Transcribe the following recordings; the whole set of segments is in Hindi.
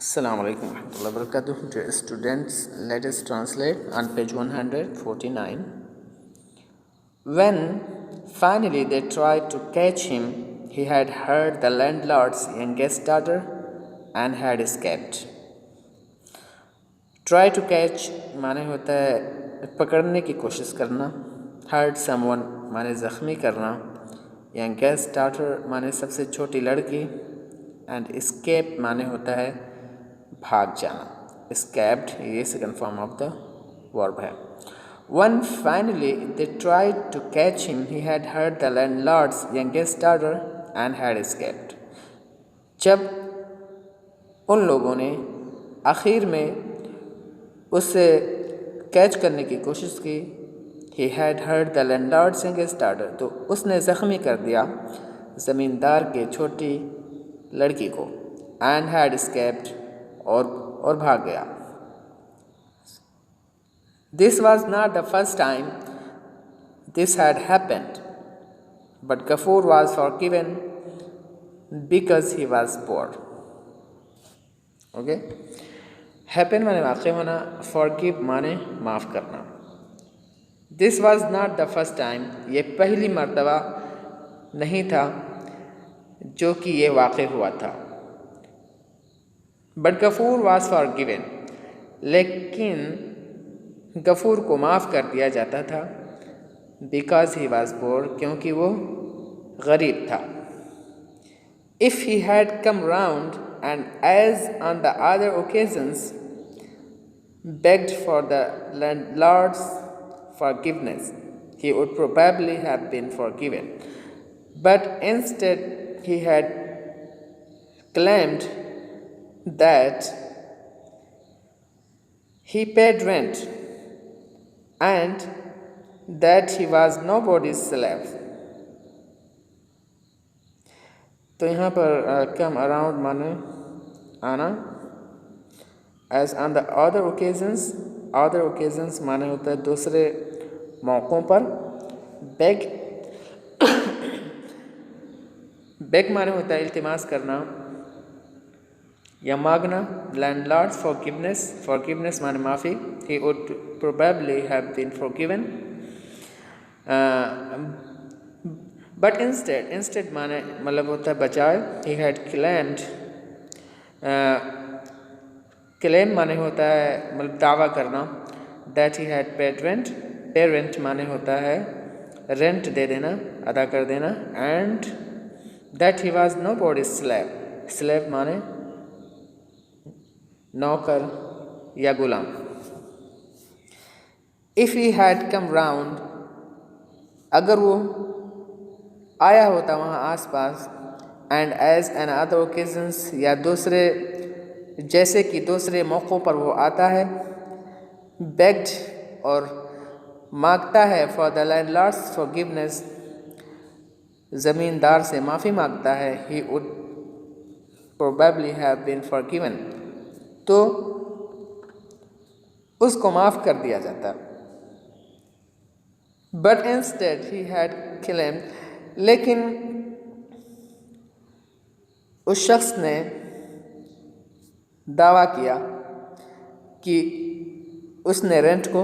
Assalamu alaikum warahmatullahi wabarakatuh. Dear students, let us translate on page 149. When finally they tried to catch him, he had heard the landlord's youngest daughter and had escaped. Try to catch माने होता है पकड़ने की कोशिश करना, hurt someone माने ज़ख्मी करना, youngest daughter माने सबसे छोटी लड़की, and escape माने होता है भाग जाना. Escaped ये second form of the verb है. When finally they tried to catch him, he had heard the landlord's youngest daughter and had escaped. जब उन लोगों ने आखिर में उसे कैच करने की कोशिश की, he had heard the landlord's youngest daughter, तो उसने ज़ख्मी कर दिया ज़मींदार के छोटी लड़की को, and had escaped और भाग गया. This was not the first time this had happened, but Ghafoor was forgiven because he was poor. Okay? Happen माने वाक़ई होना, forgive माने माफ़ करना. This was not the first time, ये पहली मर्तबा नहीं था जो कि ये वाक़ई हुआ था. But Ghafoor was forgiven, लेकिन गफूर को माफ़ कर दिया जाता था because he was poor, क्योंकि वो गरीब था. If he had come round and as on the other occasions begged for the landlord's forgiveness, he would probably have been forgiven. But instead he had claimed that he paid rent and that he was nobody's slave. तो यहाँ पर come around माने आना, as on the other occasions माने होता है दूसरे मौक़ों पर. beg माने होता है इल्तिमास करना या मांगना. landlord's forgiveness माने माफ़ी. he would probably have been forgiven, but instead माने मतलब होता है बचाए. he had claimed, claim माने होता है मतलब दावा करना. that he had paid rent माने होता है रेंट दे देना, अदा कर देना. and that he was nobody's slave माने नौकर या गुलाम. if he had come round, अगर वो आया होता वहाँ आसपास, and as on other occasions या दूसरे जैसे कि दूसरे मौक़ों पर वो आता है, begged और मांगता है for the landlord's forgiveness, ज़मींदार से माफ़ी मांगता है, he would probably have been forgiven, तो उसको माफ़ कर दिया जाता. But instead he had claimed, लेकिन उस शख्स ने दावा किया कि उसने रेंट को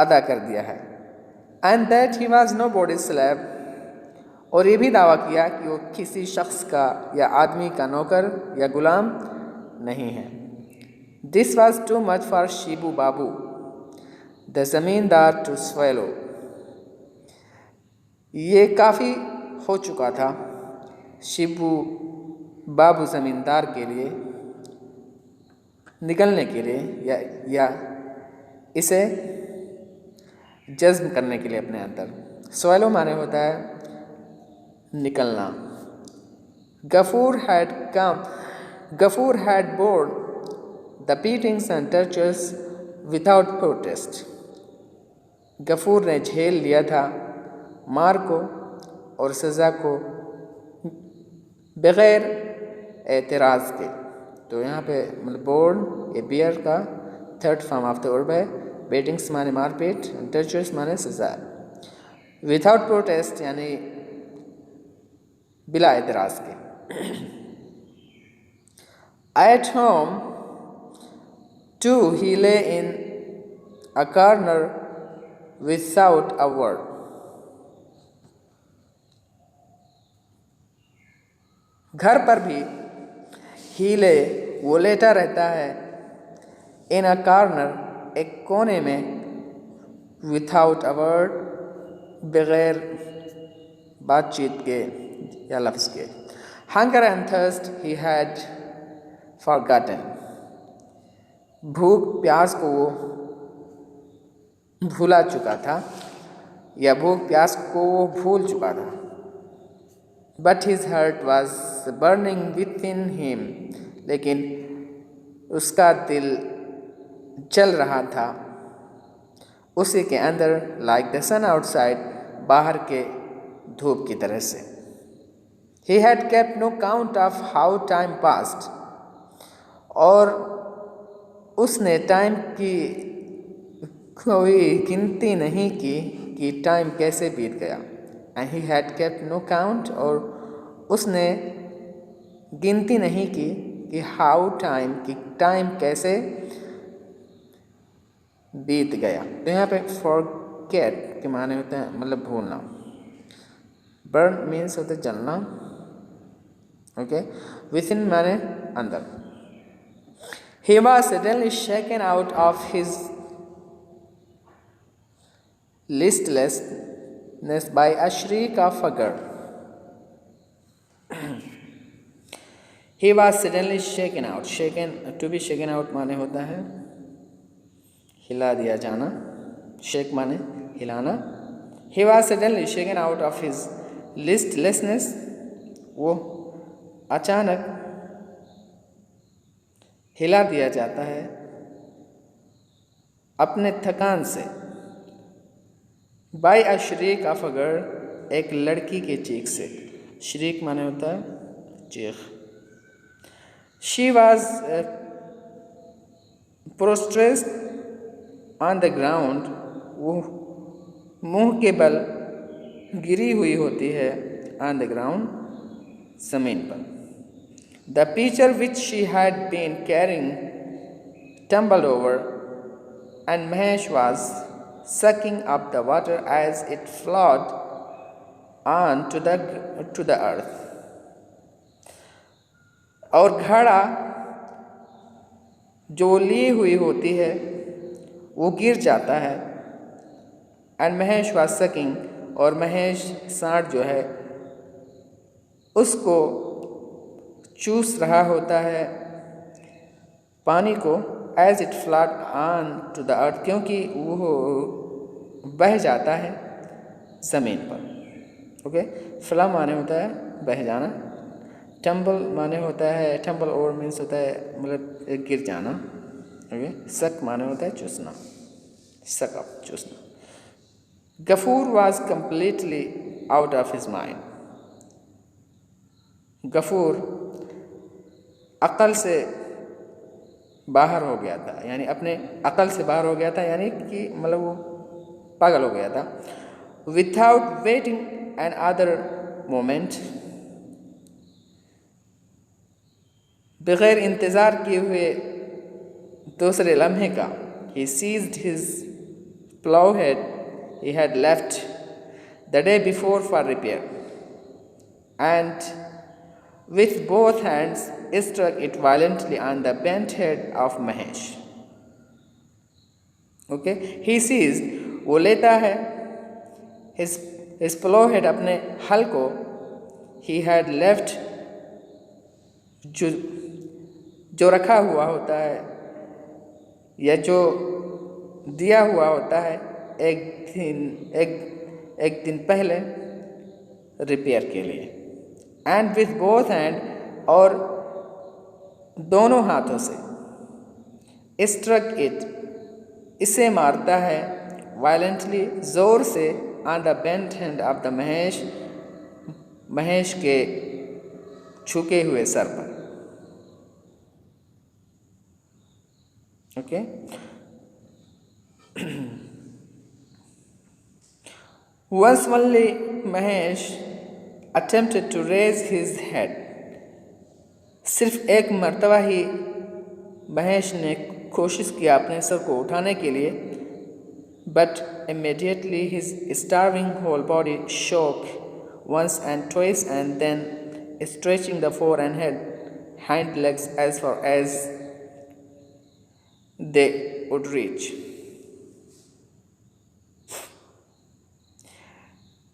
अदा कर दिया है. and that he was nobody's slave, और ये भी दावा किया कि वो किसी शख्स का या आदमी का नौकर या गुलाम नहीं है. This was too much for Shibu Babu, the ज़मींदार, to swallow. ये काफ़ी हो चुका था शिबू बाबू ज़मींदार के लिए निकलने के लिए या इसे जज्म करने के लिए अपने अंदर. swallow माने होता है निकलना. Ghafoor had borne the beatings and tortures without protest. Ghafoor ने झेल लिया था मार को और सज़ा को बग़ैर एतराज़ के. तो यहाँ पे मतलब बोर्न ये बियर का third form of the verb है. बेटिंग्स माने मारपीट, टर्चर्स माने सज़ा. विदाउट प्रोटेस्ट यानी बिला एतराज़ के. At home, too, he lay in a corner without a word. घर पर भी हीले वो लेटा रहता है इन अ कॉर्नर एक कोने में विथआउट अ वर्ड बगैर बातचीत के या लफ्ज़ के hunger and thirst he had forgotten भूख प्यास को वो भूला चुका था या भूख प्यास को वो भूल चुका था but his heart was burning with in him लेकिन उसका दिल जल रहा था उसी के अंदर लाइक द सन आउटसाइड बाहर के धूप की तरह से he had kept no count of how time passed और उसने टाइम की कोई गिनती नहीं की कि टाइम कैसे बीत गया and he had kept no count और उसने गिनती नहीं की कि हाउ टाइम कि टाइम कैसे बीत गया तो यहाँ पे फॉरगेट के माने होते हैं मतलब भूलना बर्न मीन्स होते जलना ओके विद इन माने अंदर he was suddenly shaken out of his listlessness by a shriek of a girl. He was suddenly shaken out. Shaken, to be shaken out माने होता है हिला दिया जाना. Shake माने हिलाना. He was suddenly shaken out of his listlessness. वो अचानक हिला दिया जाता है अपने थकान से बाय अ शरीक ऑफ अ गर्ल एक लड़की के चीख से शरीक माने होता है चीख she was prostate on the ground वो मुंह के बल गिरी हुई होती है ऑन द ग्राउंड जमीन पर the picture which she had been carrying tumbled over and Mahesh was sucking up the water as it flowed on to the earth. और घड़ा जो ली हुई होती है वो गिर जाता है एंड महेश was sucking और महेश सांड जो है उसको चूस रहा होता है पानी को as it flood on to the earth क्योंकि वो बह जाता है ज़मीन पर ओके फ्ला माने होता है बह जाना टम्बल माने होता है टम्बल ओवर मीन्स होता है मतलब गिर जाना ओके सक माने होता है चूसना सक अप चूसना Gafoor was completely out of his mind Gafoor अक़ल से बाहर हो गया था यानी अपने अक़ल से बाहर हो गया था यानी कि मतलब वो पागल हो गया था without waiting another moment बग़ैर इंतज़ार किए हुए दूसरे लम्हे का ही seized his plough head he had left the day before for repair and with both hands struck it violently on the bent head of Mahesh. Okay, he seized वो लेता है his plow head अपने हल को he had left जो रखा हुआ होता है या जो दिया हुआ होता है एक दिन पहले रिपेयर के लिए एंड विथ बोथ हैंड और दोनों हाथों से स्ट्रक इट इसे मारता है वायलेंटली ज़ोर से on the bent hand of the Mahesh के झुके हुए सर पर okay once only Mahesh attempted to raise his head. सिर्फ एक मर्तबा ही महेश ने कोशिश किया अपने सर को उठाने के लिए, but immediately his starving whole body shook once and twice, and then stretching the fore and hind legs as far as they would reach.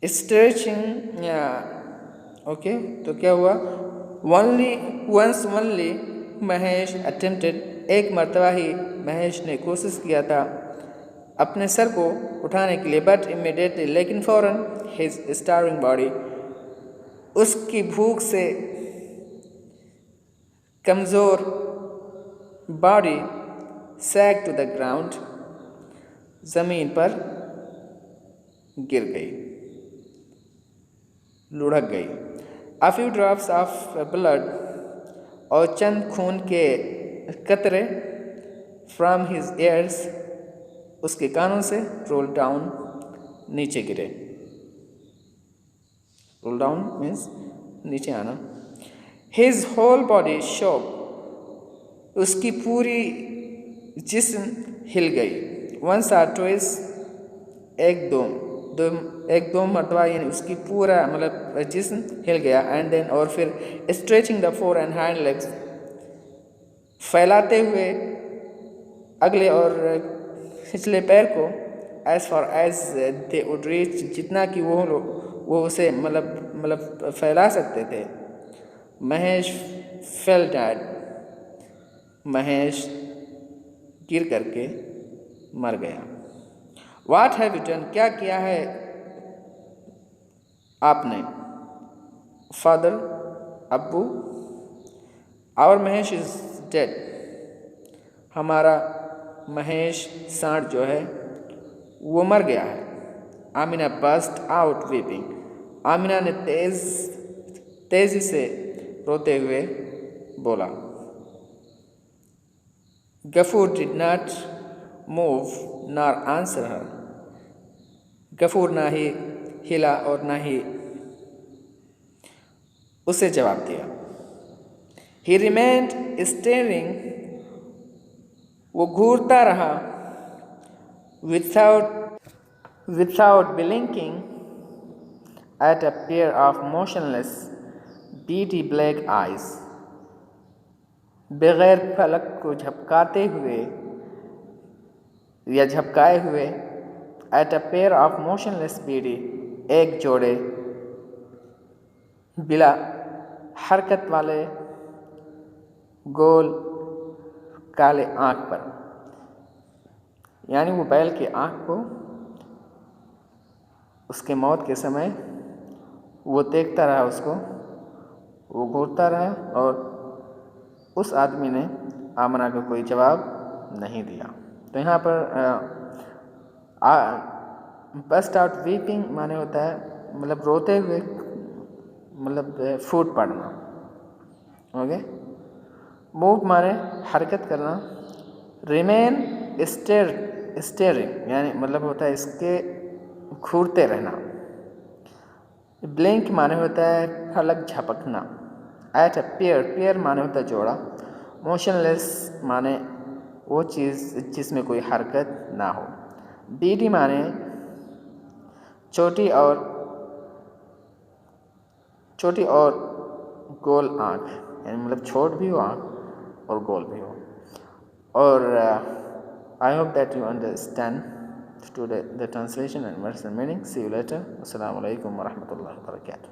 Stretching, okay, तो क्या हुआ? Only महेश attempted, एक मर्तबा ही महेश ने कोशिश किया था अपने सर को उठाने के लिए, but immediately, लेकिन फ़ौरन, his starving body, उसकी भूख से कमज़ोर body sag to the ground, ज़मीन पर गिर गई, लुढ़क गई. A few drops of blood, और चंद खून के कतरे, from his ears, उसके कानों से, roll down, नीचे गिरे. roll down means नीचे आना. His whole body shook, उसकी पूरी जिस्म हिल गई. Once or twice, एक दो मरतबा, यानी उसकी पूरा मतलब जिस्म हिल गया. एंड देन, और फिर stretching the fore and hand legs, फैलाते हुए अगले और पिछले पैर को, as far as they would reach, जितना कि वो उसे मतलब फैला सकते थे. महेश फेल डेड, महेश गिर करके मर गया. What have you done? क्या किया है आपने? Father, अब्बू. Our Mahesh is dead. हमारा महेश सांड जो है वो मर गया है. Amina burst out weeping. Amina ने तेजी से रोते हुए बोला. Ghafoor did not move nor answer her. Ghafoor ना ही हिला और ना ही उसे जवाब दिया. He remained staring. वो घूरता रहा. Without blinking at a pair of motionless, beady black eyes. बगैर पलक को झपकाते हुए या झपकाए हुए, at a pair of motionless beady, एक जोड़े बिला हरकत वाले गोल काले आँख पर, यानी वो बैल की आँख को उसके मौत के समय वो देखता रहा, उसको वो घूरता रहा, और उस आदमी ने आमना को कोई जवाब नहीं दिया. तो यहाँ पर बस्ट आउट वीपिंग माने होता है मतलब रोते हुए, मतलब फूट पड़ना. ओके. मूव माने हरकत करना. रिमेन स्टेरिंग यानी मतलब होता है इसके घूरते रहना. ब्लिंक माने होता है पलक झपकना. एट अ पेयर माने होता है जोड़ा. मोशनलेस माने वो चीज़ जिसमें कोई हरकत ना हो. बीडी माने छोटी और गोल आँख, यानी मतलब छोट भी हो आँख और गोल भी हो. और I hope that you understand today the translation and words and meaning. See you later. Assalamu alaikum wa rahmatullahi wa barakatuh.